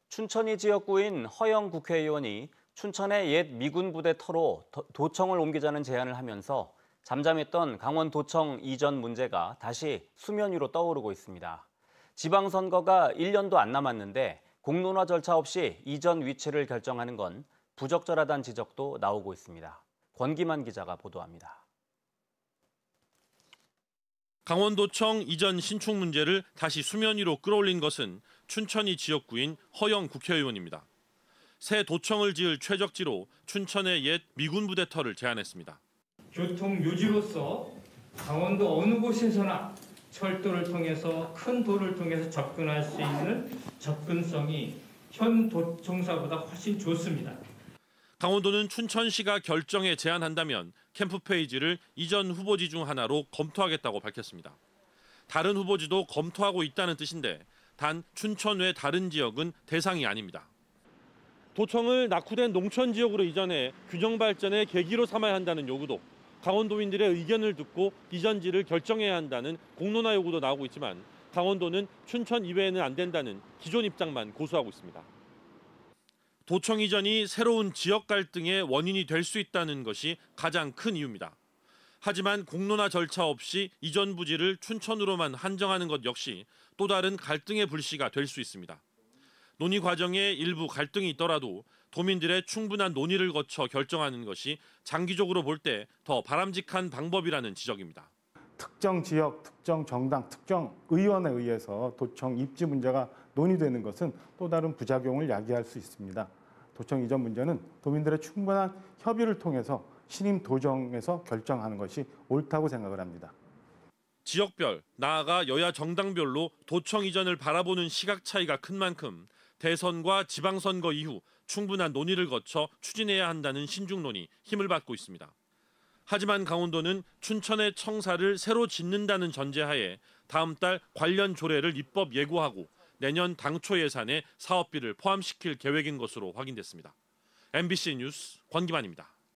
춘천이 지역구인 허영 국회의원이 춘천의 옛 미군 부대 터로 도청을 옮기자는 제안을 하면서 잠잠했던 강원도청 이전 문제가 다시 수면 위로 떠오르고 있습니다. 지방선거가 1년도 안 남았는데 공론화 절차 없이 이전 위치를 결정하는 건 부적절하다는 지적도 나오고 있습니다. 권기만 기자가 보도합니다. 강원도청 이전 신축 문제를 다시 수면 위로 끌어올린 것은 춘천이 지역구인 허영 국회의원입니다. 새 도청을 지을 최적지로 춘천의 옛 미군 부대 터를 제안했습니다. 교통 요지로서 강원도 어느 곳에서나 철도를 통해서 큰 도를 통해서 접근할 수 있는 접근성이 현 도청사보다 훨씬 좋습니다. 강원도는 춘천시가 결정에 제안한다면 캠프 페이지를 이전 후보지 중 하나로 검토하겠다고 밝혔습니다. 다른 후보지도 검토하고 있다는 뜻인데 단 춘천 외 다른 지역은 대상이 아닙니다. 도청을 낙후된 농촌 지역으로 이전해 균형 발전의 계기로 삼아야 한다는 요구도, 강원도민들의 의견을 듣고 이전지를 결정해야 한다는 공론화 요구도 나오고 있지만 강원도는 춘천 이외에는 안 된다는 기존 입장만 고수하고 있습니다. 도청 이전이 새로운 지역 갈등의 원인이 될 수 있다는 것이 가장 큰 이유입니다. 하지만 공론화 절차 없이 이전 부지를 춘천으로만 한정하는 것 역시 또 다른 갈등의 불씨가 될 수 있습니다. 논의 과정에 일부 갈등이 있더라도 도민들의 충분한 논의를 거쳐 결정하는 것이 장기적으로 볼 때 더 바람직한 방법이라는 지적입니다. 특정 지역, 특정 정당, 특정 의원에 의해서 도청 입지 문제가 논의되는 것은 또 다른 부작용을 야기할 수 있습니다. 도청 이전 문제는 도민들의 충분한 협의를 통해서 신임 도정에서 결정하는 것이 옳다고 생각을 합니다. 지역별, 나아가 여야 정당별로 도청 이전을 바라보는 시각 차이가 큰 만큼 대선과 지방선거 이후 충분한 논의를 거쳐 추진해야 한다는 신중론이 힘을 받고 있습니다. 하지만 강원도는 춘천의 청사를 새로 짓는다는 전제하에 다음 달 관련 조례를 입법 예고하고 내년 당초 예산에 사업비를 포함시킬 계획인 것으로 확인됐습니다. MBC 뉴스 권기만입니다.